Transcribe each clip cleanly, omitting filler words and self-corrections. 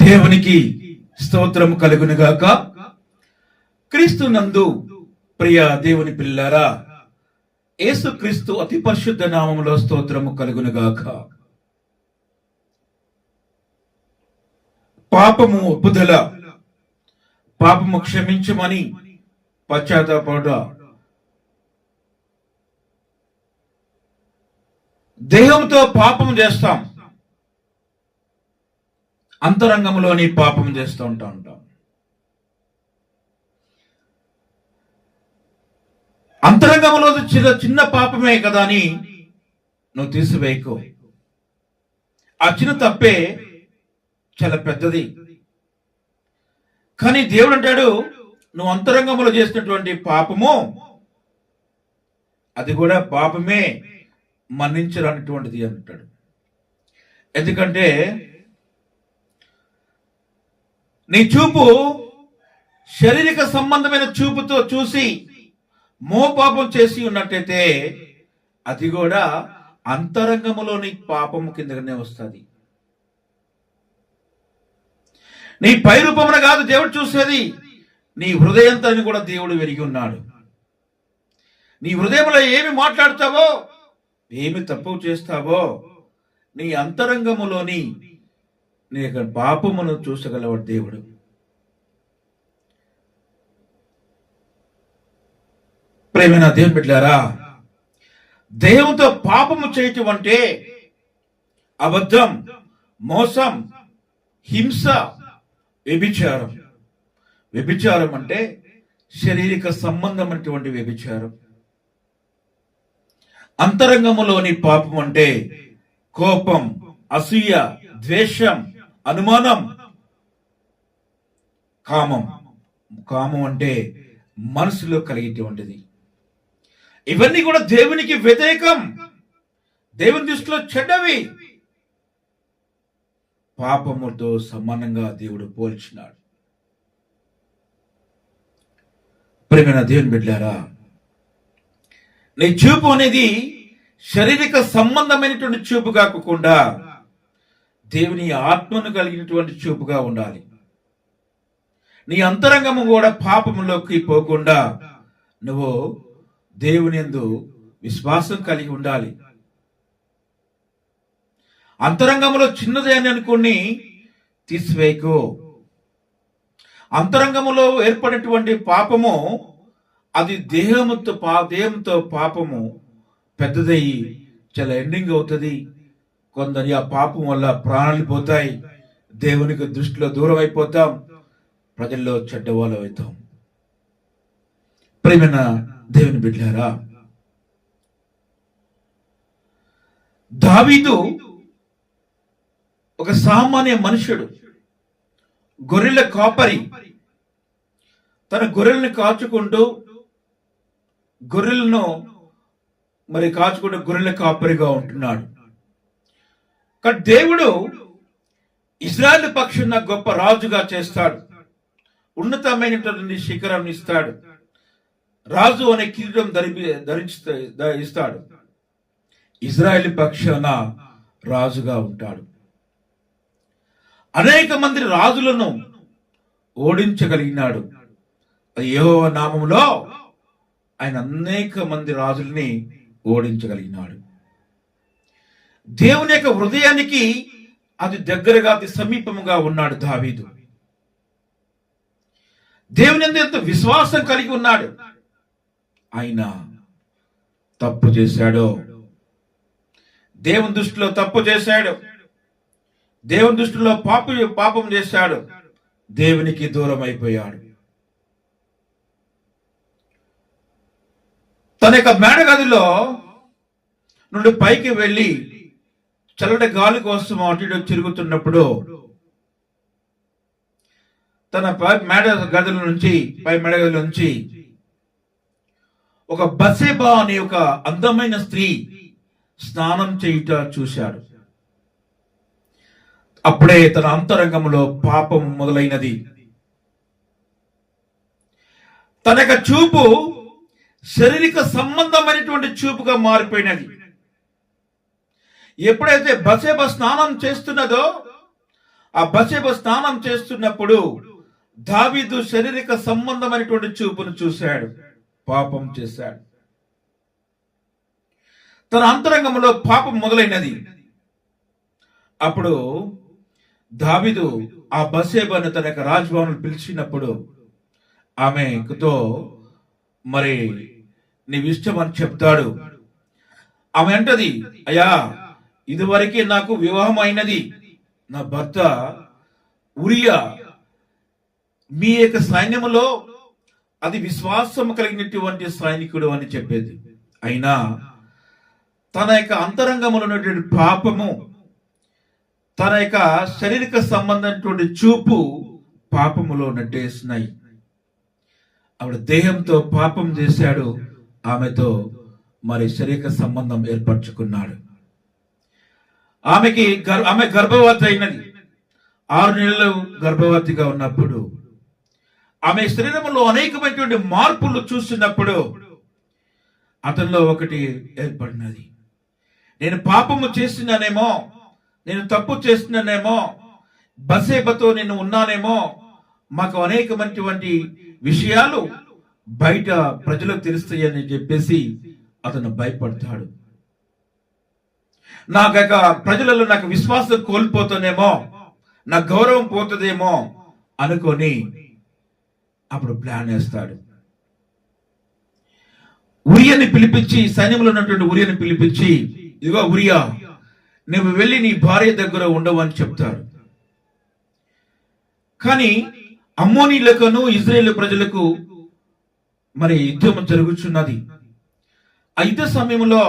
దేవునికి స్తోత్రం కలుగునుగాక. క్రీస్తు నందు ప్రియ దేవుని పిల్లారా, యేసు క్రీస్తు అతి పరిశుద్ధ నామములో స్తోత్రము కలుగునుగాక. పాపము ఒప్పుదల, పాపము క్షమించమని పశ్చాత్తాపడ, దేహంతో పాపం చేస్తాం, అంతరంగంలోని పాపం చేస్తూ ఉంటాం. అంతరంగంలో చిన్న పాపమే కదా అని నువ్వు తీసివేయకు. ఆ చిన్న తప్పే చాలా పెద్దది. కానీ దేవుడు అంటాడు, నువ్వు అంతరంగంలో చేసినటువంటి పాపము అది కూడా పాపమే, మన్నించరానటువంటిది అంటాడు. ఎందుకంటే నీ చూపు శారీరక సంబంధమైన చూపుతో చూసి మోపాపం చేసి ఉన్నట్టయితే అది కూడా అంతరంగములోని పాపము కిందనే వస్తుంది. నీ పై రూపమున కాదు దేవుడు చూసేది, నీ హృదయంతని కూడా దేవుడు వెరిగి ఉన్నాడు. నీ హృదయంలో ఏమి మాట్లాడతావో, ఏమి తప్పు చేస్తావో, నీ అంతరంగములోని నీ యొక్క పాపమును చూసగలవాడు దేవుడు. ప్రేమైన దేవుని బిడ్డలారా, దేవునితో పాపము చేయటం అంటే అబద్ధం, మోసం, హింస, వ్యభిచారం. వ్యభిచారం అంటే శారీరక సంబంధమైనటువంటి వ్యభిచారం. అంతరంగములోని పాపం అంటే కోపం, అసూయ, ద్వేషం, అనుమానం, కామం. కామం అంటే మనసులో కలిగేటువంటిది. ఇవన్నీ కూడా దేవునికి వ్యతిరేకం, దేవుని దృష్టిలో చెడ్డవి. పాపముతో సమానంగా దేవుడు పోల్చినాడు. ప్రియమైన దేవుని బిడ్డలారా, నీ చూపు అనేది శారీరక సంబంధమైనటువంటి చూపు కాకుండా దేవుని ఆత్మను కలిగినటువంటి చూపుగా ఉండాలి. నీ అంతరంగము కూడా పాపములోకి పోకుండా నువ్వు దేవుని యందు విశ్వాసం కలిగి ఉండాలి. అంతరంగములో చిన్నదే అని అనుకుని తీసివేయకు. అంతరంగములో ఏర్పడినటువంటి పాపము అది దేహంతో పాపము పెద్దదయ్యి చాలా ఎండింగ్ అవుతుంది. కొందరి ఆ పాపం వల్ల ప్రాణాలు పోతాయి, దేవునికి దృష్టిలో దూరం అయిపోతాం, ప్రజల్లో చెడ్డవాళ్ళు అవుతాం. ప్రియమైన దేవుని బిడ్డలారా, దావీదు ఒక సామాన్య మనుషుడు, గొర్రెల కాపరి. తన గొర్రెలను కాచుకుంటూ గొర్రెలను కాచుకుంటూ గొర్రెల కాపరిగా ఉంటున్నాడు. కానీ దేవుడు ఇజ్రాయెల్ పక్షాన గొప్ప రాజుగా చేస్తాడు, ఉన్నతమైనటువంటి శిఖరం ఇస్తాడు, రాజు అనే కిరీటం ఇస్తాడు. ఇజ్రాయెల్ పక్షాన రాజుగా ఉంటాడు. అనేక మంది రాజులను ఓడించగలిగినాడు. యెహోవా నామములో ఆయన అనేక మంది రాజుల్ని ఓడించగలిగినాడు. దేవుని యొక్క హృదయానికి అది దగ్గరగా, అతి సమీపముగా ఉన్నాడు దావీదు. దేవుని యందు ఎంతో విశ్వాసం కలిగి ఉన్నాడు. ఆయన తప్పు చేశాడు, దేవుని దృష్టిలో తప్పు చేశాడు, దేవుని దృష్టిలో పాపం చేశాడు, దేవునికి దూరం అయిపోయాడు. తన యొక్క మేడగదిలో నుండి పైకి వెళ్ళి చల్లటి గాలి కోసం అటు ఇటు తిరుగుతున్నప్పుడు తన పై మేడగది నుంచి ఒక బత్షెబా అనే ఒక అందమైన స్త్రీ స్నానం చేయుట చూశాడు. అప్పుడే తన అంతరంగంలో పాపం మొదలైనది. తన యొక్క చూపు శారీరక సంబంధమైనటువంటి చూపుగా మారిపోయినది. ఎప్పుడైతే బత్షెబా స్నానం చేస్తున్నదో ఆ బత్షెబ స్నానం చేస్తున్నప్పుడు దావీదు శారీరక సంబంధమైనటువంటి చూపును చూశాడు, పాపం చేశాడు. తన అంతరంగంలో పాపం మొదలైనది. అప్పుడు దావీదు ఆ బత్షెబను తన యొక్క రాజభవనం పిలిచినప్పుడు ఆమెతో మరి నీవు ఇష్టం అని చెప్తాడు. ఆమె అంటది, అయ్యా, ఇదివరకే నాకు వివాహం అయినది, నా భర్త ఉరియా మీ యొక్క సైన్యములో అది విశ్వాసం కలిగినటువంటి సైనికుడు అని చెప్పేది. అయినా తన యొక్క అంతరంగంలో ఉన్నటువంటి పాపము, తన యొక్క శారీరక సంబంధమైనటువంటి చూపు పాపములో నెట్టేసినాయి. ఆవిడ దేహంతో పాపం చేశాడు, ఆమెతో మరి శారీరక సంబంధం ఏర్పరచుకున్నాడు. ఆమె గర్భవతి అయినది. 6 నెలలు గర్భవతిగా ఉన్నప్పుడు ఆమె శరీరంలో అనేకమైనటువంటి మార్పులు చూసినప్పుడు అతనిలో ఒకటి ఏర్పడినది. నేను పాపము చేస్తున్నానేమో, నేను తప్పు చేస్తున్నానేమో, బత్షెబతో నేను ఉన్నానేమో, మాకు అనేకమైనటువంటి విషయాలు బయట ప్రజలకు తెలుస్తాయని చెప్పేసి అతను భయపడతాడు. నాక ప్రజలలో నాకు విశ్వాసం కోల్పోతానేమో, నా గౌరవం పోతుందేమో అనుకొని అప్పుడు ప్లాన్ వేస్తాడు. ఉరియని పిలిపించి, సైన్యంలో ఉన్నటువంటి ఉరియని పిలిపించి, ఇదిగో ఉరియా, నువ్వు వెళ్ళి నీ భార్య దగ్గర ఉండవు అని చెప్తాడు. కానీ అమ్మోనీయులకును ఇజ్రాయేలు ప్రజలకు మరి యుద్ధం జరుగుతున్నది. ఆ యుద్ధ సమయంలో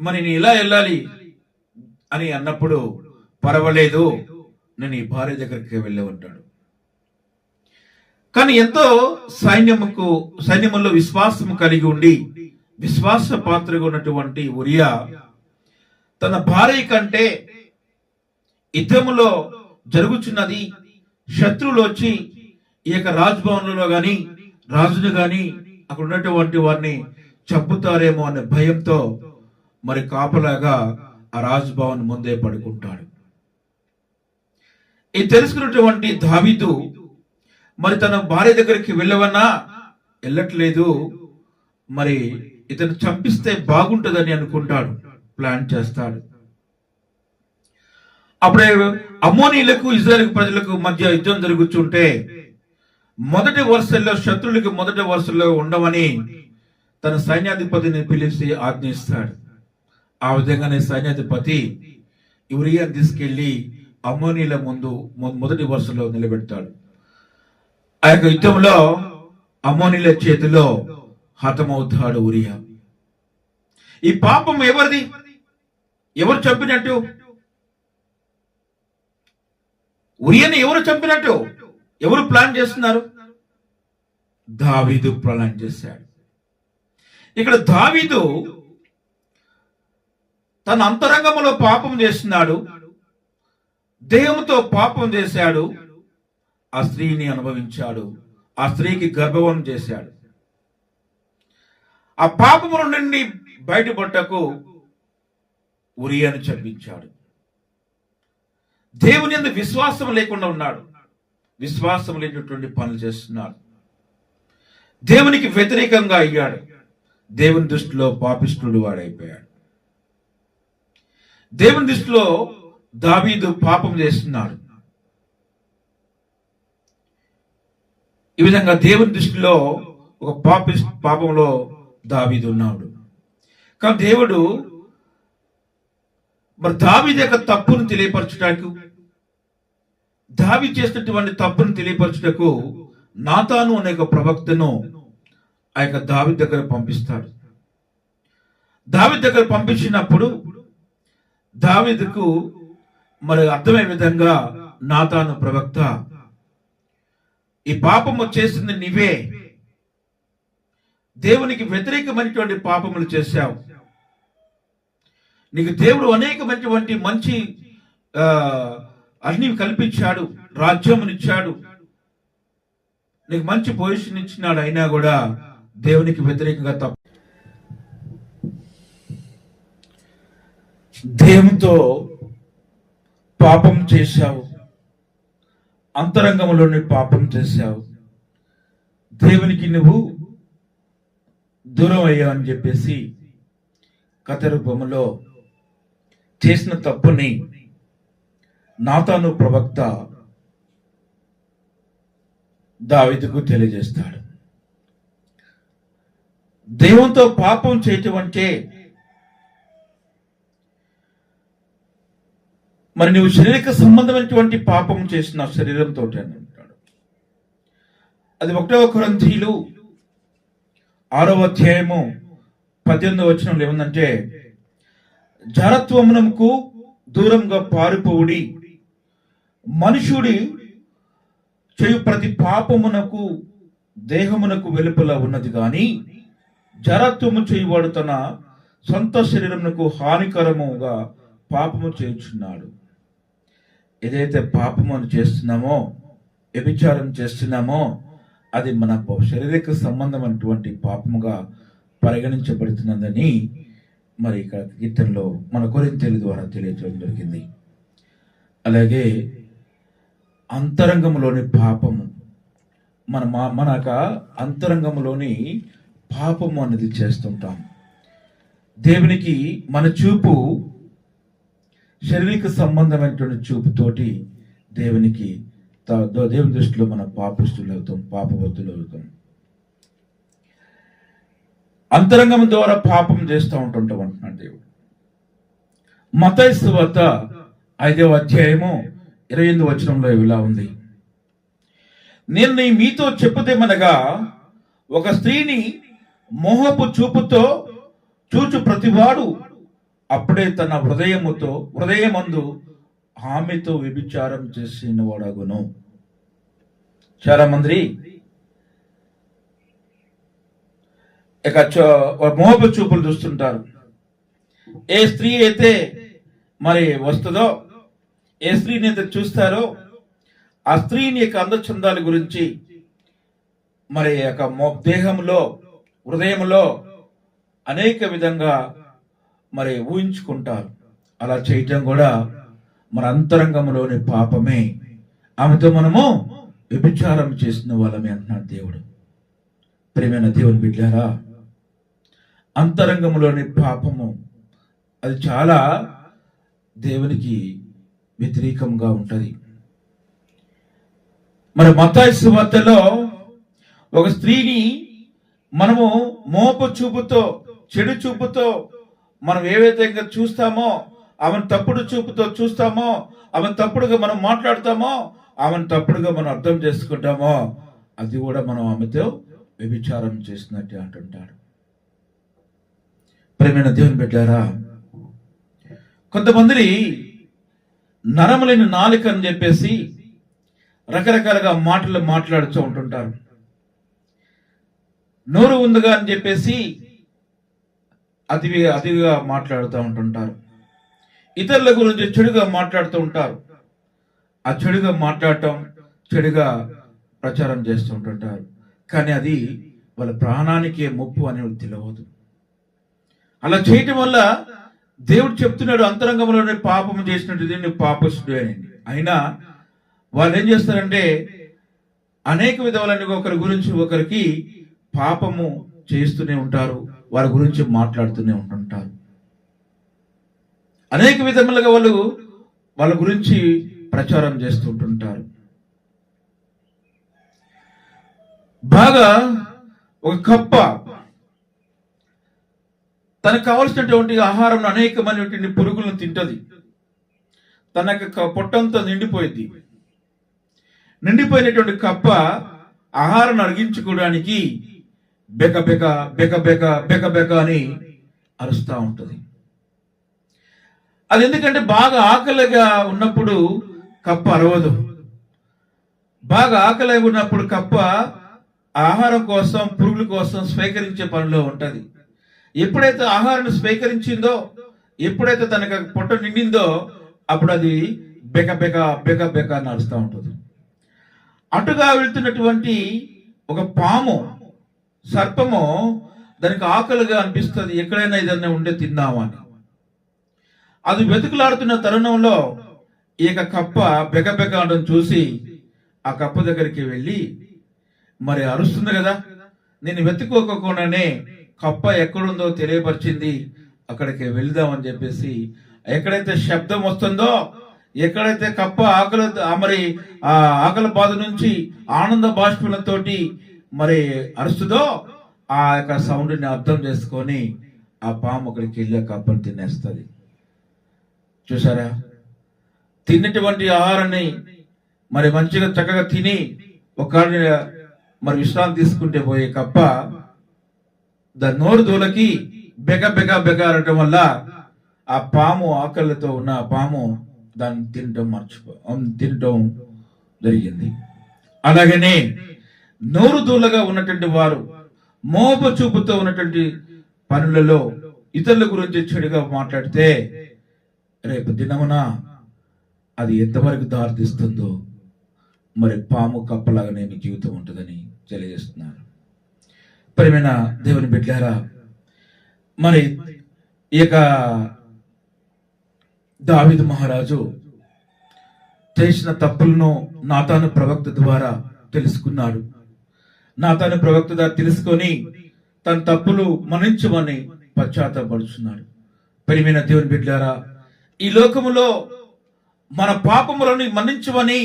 మరి నేను ఇలా వెళ్ళాలి అని అన్నప్పుడు, పర్వాలేదు, నేను ఈ భార్య దగ్గరికి వెళ్ళి ఉంటాడు. కానీ ఎంతో సైన్యములో విశ్వాసము కలిగి ఉండి విశ్వాస పాత్రగా ఉన్నటువంటి ఉరియా తన భార్య కంటే యుద్ధములో జరుగుతున్నది, శత్రువులు వచ్చి ఈ యొక్క రాజ్భవనంలో గాని రాజును గాని అక్కడ ఉన్నటువంటి వారిని చంపుతారేమో అనే భయంతో మరి కాపలాగా ఆ రాజ్భవన్ ముందే పడుకుంటాడు. ఇది తెలుసుకున్నటువంటి దావీదు మరి తన భార్య దగ్గరికి వెళ్ళవన్నా వెళ్ళట్లేదు, మరి ఇతను చంపిస్తే బాగుంటుందని అనుకుంటాడు, ప్లాన్ చేస్తాడు. అప్పుడే అమ్మోనీయులకు ఇజ్రాయేలు ప్రజలకు మధ్య యుద్ధం జరుగుతుంటే మొదటి వరుసల్లో శత్రువులకు మొదటి వరుసలో ఉండవని తన సైన్యాధిపతిని పిలిచి ఆజ్ఞిస్తాడు. ఆ విధంగానే సైన్యాధిపతి ఉరియాని తీసుకెళ్లి అమ్మోనీయుల ముందు మొదటి వరుసలో నిలబెడతాడు. ఆ యొక్క యుద్ధంలో అమ్మోనీయుల చేతిలో హతమవుతాడు ఉరియా. ఈ పాపం ఎవరిది? ఎవరు చంపినట్టు? ఉరియాని ఎవరు చంపినట్టు? ఎవరు ప్లాన్ చేస్తున్నారు? దావీదు ప్లాన్ చేశాడు. ఇక్కడ దావీదు తన అంతరంగంలో పాపం చేస్తున్నాడు, దేహంతో పాపం చేశాడు, ఆ స్త్రీని అనుభవించాడు, ఆ స్త్రీకి గర్భవం చేశాడు. ఆ పాపముల నుండి బయటపడటకు ఉరియాను చంపించాడు. దేవుని యందు విశ్వాసం లేకుండా ఉన్నాడు, విశ్వాసం లేనటువంటి పనులు చేస్తున్నాడు, దేవునికి వ్యతిరేకంగా అయ్యాడు, దేవుని దృష్టిలో పాపిష్ఠుడు వాడైపోయాడు. దేవుని దృష్టిలో దావీదు పాపం చేస్తున్నాడు. ఈ విధంగా దేవుని దృష్టిలో ఒక పాపంలో దావీదు ఉన్నాడు. కానీ దేవుడు మరి దావీదు యొక్క తప్పును తెలియపరచుటకు, దావీదు చేసినటువంటి తప్పును తెలియపరచుటకు నాతాను అనే ఒక ప్రవక్తను ఆ యొక్క దావీదు దగ్గర పంపిస్తాడు. దావీదు దగ్గర పంపించినప్పుడు దావీదుకు మరి అర్థమయ్యే విధంగా నాతాను ప్రవక్త, ఈ పాపము చేసింది నీవే, దేవునికి వ్యతిరేకమైనటువంటి పాపములు చేశావు, నీకు దేవుడు అనేకమైనటువంటి మంచి అన్ని కల్పించాడు, రాజ్యమునిచ్చాడు, నీకు మంచి పొజిషన్ ఇచ్చినాడు, అయినా కూడా దేవునికి వ్యతిరేకంగా తప్పు దేవునితో పాపం చేశావు, అంతరంగంలోని పాపం చేశావు, దేవునికి నువ్వు దూరం అయ్యావు అని చెప్పేసి కథ రూపంలో చేసిన తప్పుని నాతాను ప్రవక్త దావీదుకు తెలియజేస్తాడు. దేవునితో పాపం చేయటం అంటే మరి నువ్వు శారీరక సంబంధమైనటువంటి పాపం చేసిన శరీరంతో అని అంటాడు. అది 1 కొరింథీయులు 6వ అధ్యాయము 18వ వచనంలో ఏముందంటే, జారత్వమునకు దూరంగా పారిపోవుడి, మనుషుడి చేయు ప్రతి పాపమునకు దేహమునకు వెలుపల ఉన్నది గాని జరత్వము చేయువాడు తన సొంత శరీరమునకు హానికరముగా పాపము చేయుచున్నాడు. ఏదైతే పాపము చేస్తున్నామో, వ్యభిచారం చేస్తున్నామో, అది మన శారీరక సంబంధమైనటువంటి పాపముగా పరిగణించబడుతున్నదని మరి ఇక్కడ కీర్తనలో మన కొరింథీయుల ద్వారా తెలియజేయడం జరిగింది. అలాగే అంతరంగంలోని పాపము, మనక అంతరంగంలోని పాపము అనేది చేస్తుంటాం. దేవునికి మన చూపు శారీరక సంబంధమైనటువంటి చూపుతోటి దేవుని దృష్టిలో మన పాపస్తులు అవుతాం, పాపవస్తులు అవుతాం. అంతరంగం ద్వారా పాపం చేస్తూ ఉంటుంటాం అంటున్నాడు దేవుడు. మత్తయి సువార్త 5వ అధ్యాయము 28వ వచనంలో ఇలా ఉంది, నేను మీతో చెప్పుదేమనగా ఒక స్త్రీని మోహపు చూపుతో చూచు ప్రతివాడు అప్పుడే తన హృదయమందు ఆమెతో వ్యభిచారం చేసిన వాడగును. చాలా మంది ఇక మోహపు చూపులు చూస్తుంటారు. ఏ స్త్రీ అయితే మరి వస్తుందో, ఏ స్త్రీని అయితే చూస్తారో, ఆ స్త్రీని యొక్క అందచందాల గురించి మరి యొక్క దేహంలో హృదయంలో అనేక విధంగా మరి ఊహించుకుంటారు. అలా చేయటం కూడా మన అంతరంగంలోని పాపమే. ఆమెతో మనము వ్యభిచారం చేసిన వాళ్ళమే అంటున్నాడు దేవుడు. ప్రియమైన దేవుని బిడ్డారా, అంతరంగంలోని పాపము అది చాలా దేవునికి వ్యతిరేకంగా ఉంటది. మరి మత్తయి సువార్తలో ఒక స్త్రీని మనము మోపు చూపుతో, చెడు చూపుతో మనం ఏ విధంగా చూస్తామో, ఆమెను తప్పుడు చూపుతో చూస్తామో, ఆమెను తప్పుడుగా మనం మాట్లాడతామో, ఆమెను తప్పుడుగా మనం అర్థం చేసుకుంటామో, అది కూడా మనం ఆమెతో వ్యభిచారం చేసినట్టే అంటుంటాడు. ప్రియమైన దేవుని బిడ్డారా, కొంతమంది నరములేని నాలుక అని చెప్పేసి రకరకాలుగా మాటలు మాట్లాడుతూ ఉంటుంటారు. నోరు ఉందిగా అని చెప్పేసి అతిగా మాట్లాడుతూ ఉంటుంటారు. ఇతరుల గురించి చెడుగా మాట్లాడుతూ ఉంటారు. ఆ చెడుగా మాట్లాడటం, చెడుగా ప్రచారం చేస్తూ ఉంటుంటారు. కానీ అది వాళ్ళ ప్రాణానికే ముప్పు అనేది తెలియదు. అలా చేయటం వల్ల దేవుడు చెప్తున్నాడు, అంతరంగంలోనే పాపం చేసినట్టు నువ్వు పాపస్తుడు అని. అయినా వాళ్ళు ఏం చేస్తారంటే అనేక విధాలని ఒకరి గురించి ఒకరికి పాపము చేస్తూనే ఉంటారు, వారి గురించి మాట్లాడుతూనే ఉంటుంటారు. అనేక విధములుగా వాళ్ళ గురించి ప్రచారం చేస్తుంటుంటారు. బాగా ఒక కప్ప తనకు కావలసినటువంటి ఆహారం అనేకమైనటువంటి పురుగులను తింటది. తన పొట్టంతా నిండిపోయింది. నిండిపోయినటువంటి కప్ప ఆహారం అరిగించుకోవడానికి బెక బెక బెక బెక బెక బెక అని అరుస్తూ ఉంటుంది. అది ఎందుకంటే బాగా ఆకలిగా ఉన్నప్పుడు కప్ప అరవదు. బాగా ఆకలి ఉన్నప్పుడు కప్ప ఆహారం కోసం, పురుగుల కోసం స్వీకరించే పనిలో ఉంటది. ఎప్పుడైతే ఆహారాన్ని స్వీకరించిందో, ఎప్పుడైతే తనకు పొట్ట నిండిందో, అప్పుడు అది బెక బెక బెక బెక అని అరుస్తూ ఉంటుంది. అటుగా వెళ్తున్నటువంటి ఒక పాము, సర్పము దానికి ఆకలిగా అనిపిస్తుంది, ఎక్కడైనా ఏదైనా ఉండే తిందామని. అది వెతుకులాడుతున్న తరుణంలో ఈ యొక్క కప్ప బెగబెగ అనడం చూసి ఆ కప్ప దగ్గరికి వెళ్ళి మరి అరుస్తుంది కదా, నేను వెతుక్కోకుండానే కప్ప ఎక్కడుందో తెలియపరిచింది, అక్కడికి వెళ్దామని చెప్పేసి ఎక్కడైతే శబ్దం వస్తుందో, ఎక్కడైతే కప్ప ఆకలి మరి ఆ ఆకలి బాధ నుంచి ఆనంద బాష్పలతోటి మరి అరుస్తుందో ఆ యొక్క సౌండ్ ని అర్థం చేసుకొని ఆ పాము అక్కడికి వెళ్ళి ఆ కప్పను తినేస్తుంది. చూసారా, తిన్నటువంటి ఆహారాన్ని మరి మంచిగా చక్కగా తిని ఒక మరి విశ్రాంతి తీసుకుంటే పోయే కప్ప దాని నోరు దూలకి బెగ బెగ బెగ అనటం వల్ల ఆ పాము ఆకలితో ఉన్న ఆ పాము దాన్ని తినటం జరిగింది. అలాగనే నోరు దూలగా ఉన్నటువంటి వారు మోప చూపుతో ఉన్నటువంటి పనులలో ఇతరుల గురించి చెడుగా మాట్లాడితే రేపు దినమున అది ఎంతవరకు దారితీస్తుందో మరి పాము కప్పలాగానే మీ జీవితం ఉంటుందని తెలియజేస్తున్నారు. ప్రియమైన దేవుని బిడ్డలారా, మరి ఈ యొక్క దావీదు మహారాజు చేసిన తప్పులను నాతాను ప్రవక్త ద్వారా తెలుసుకున్నాడు. నాతాను ప్రవక్త ద్వారా తెలుసుకొని తన తప్పులు మన్నించమని పశ్చాత్తాపడుచున్నాడు. ప్రియమైన దేవుని బిడ్డలారా, ఈ లోకములో మన పాపములను మన్నించమని,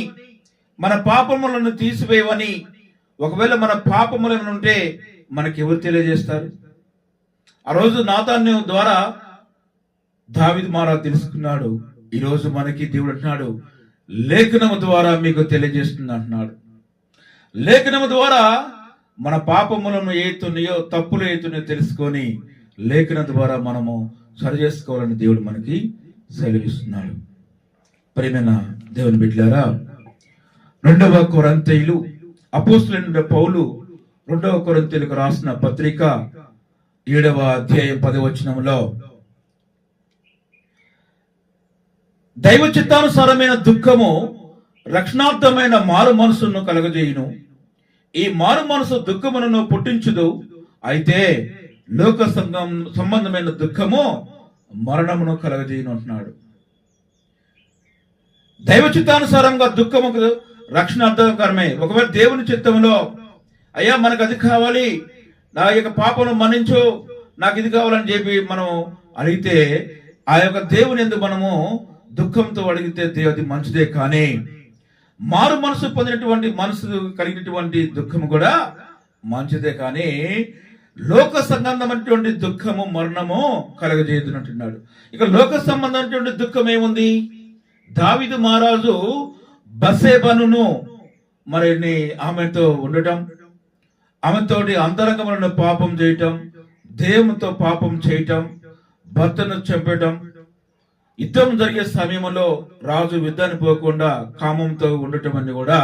మన పాపములను తీసివేయమని, ఒకవేళ మన పాపములను ఉంటే మనకి ఎవరు తెలియజేస్తారు? ఆ రోజు నాతాను ద్వారా దావీదు మహారాజు తెలుసుకున్నాడు. ఈ రోజు మనకి దేవుడు అంటున్నాడు, లేఖనము ద్వారా మీకు తెలియజేస్తుంది అంటున్నాడు. లేఖనము ద్వారా మన పాపములను ఏతున్నాయో, తప్పులు ఏతున్నాయో తెలుసుకొని లేఖనం ద్వారా మనము సరి చేసుకోవాలని దేవుడు మనకి సెలవిస్తున్నాడు. ప్రియమైన దేవుని బిడ్డలారా, 2వ కొరింథీయులు అపోస్తలుడైన పౌలు 2వ కొరింథీయులకు రాసిన పత్రిక 7వ అధ్యాయం 10వ వచనంలో దైవ చిత్తానుసారమైన దుఃఖము రక్షణార్థమైన మారు మనసును కలగజేయును. ఈ మారు మనసు దుఃఖమును పుట్టించుదు, అయితే లోక సంబంధమైన దుఃఖము మరణమును కలగజేయును అంటున్నాడు. దైవ చిత్తానుసారంగా దుఃఖము రక్షణార్థకరమే. ఒకవేళ దేవుని చిత్తంలో అయ్యా మనకు అది కావాలి, నా యొక్క పాపను మన్నించు, నాకు ఇది కావాలని చెప్పి మనం అడిగితే ఆ యొక్క దేవుని ఎందుకు మనము దుఃఖంతో అడిగితే అది మంచిదే. కానీ మారు మనసు పొందినటువంటి మనసు కలిగినటువంటి దుఃఖము కూడా మంచిదే. కానీ లోక సంబంధమైనటువంటి దుఃఖము మరణము కలగజేయదునంటున్నాడు. ఇక లోక సంబంధమైనటువంటి దుఃఖం ఏముంది? దావీదు మహారాజు బత్షెబను మరి ఆమెతో ఉండటం, ఆమెతోటి అంతరంగములను పాపం చేయటం, దేవునితో పాపం చేయటం, భర్తను చంపటం, యుద్ధం జరిగే సమయంలో రాజు యుద్ధాన్ని పోకుండా కామంతో ఉండటం అన్ని కూడా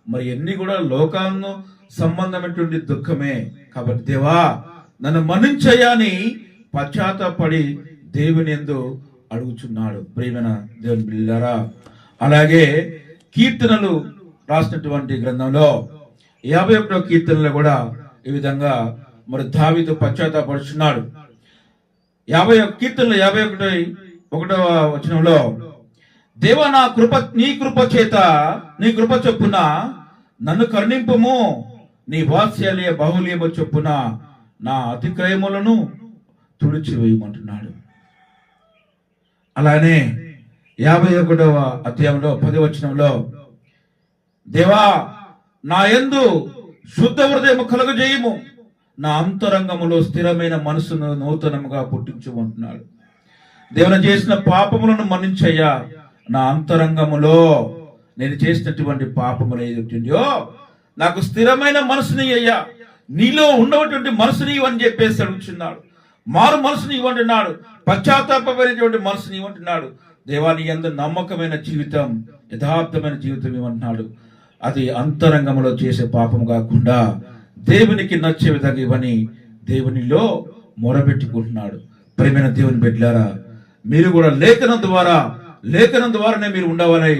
మరి ఎన్ని కూడా లోకాలను సంబంధమైనటువంటి దుఃఖమే. కాబట్టి దేవా నన్ను మన్నించయ్యని పశ్చాత్తాపడి దేవుని యందు అడుగుచున్నాడు. ప్రియమైన దేవుని బిడ్డలారా, అలాగే కీర్తనలు రాసినటువంటి గ్రంథంలో 51వ కీర్తనలో కూడా ఈ విధంగా మరి దావీదు పశ్చాత్తాపడుచున్నాడు. 50 కీర్తనలు 51వ వచనంలో దేవా నీ కృప చేత నీ కృప చొప్పున నన్ను కరుణింపుము, నీ వాత్సల్య బాహుల్యము చొప్పున నా అతిక్రయములను తుడిచివేయమంటున్నాడు. అలానే 51వ అధ్యాయంలో 10వ వచనంలో దేవా నా యందు శుద్ధ హృదయము కలుగజేయము, నా అంతరంగములో స్థిరమైన మనసును నూతనముగా పుట్టించుమంటున్నాడు. దేవుని చేసిన పాపములను మన్నించయ్యా, నా అంతరంగములో నేను చేసినటువంటి పాపములు ఏదో నాకు స్థిరమైన మనసుని అయ్యా, నీలో ఉండేటువంటి మనసుని ఇవ్వని చెప్పేసి అడుగుతున్నాడు. మారు మనసుని ఇవ్వంటున్నాడు, పశ్చాత్తాపమైనటువంటి మనసుని ఇవ్వంటున్నాడు. దేవాని యందు నమ్మకమైన జీవితం, యథార్థమైన జీవితం ఇవ్వంటున్నాడు. అది అంతరంగంలో చేసే పాపం కాకుండా దేవునికి నచ్చే విధంగా ఇవ్వని దేవునిలో మొరబెట్టుకుంటున్నాడు. ప్రియమైన దేవుని బిడ్డలారా, మీరు కూడా లేఖనం ద్వారానే మీరు ఉండవాలని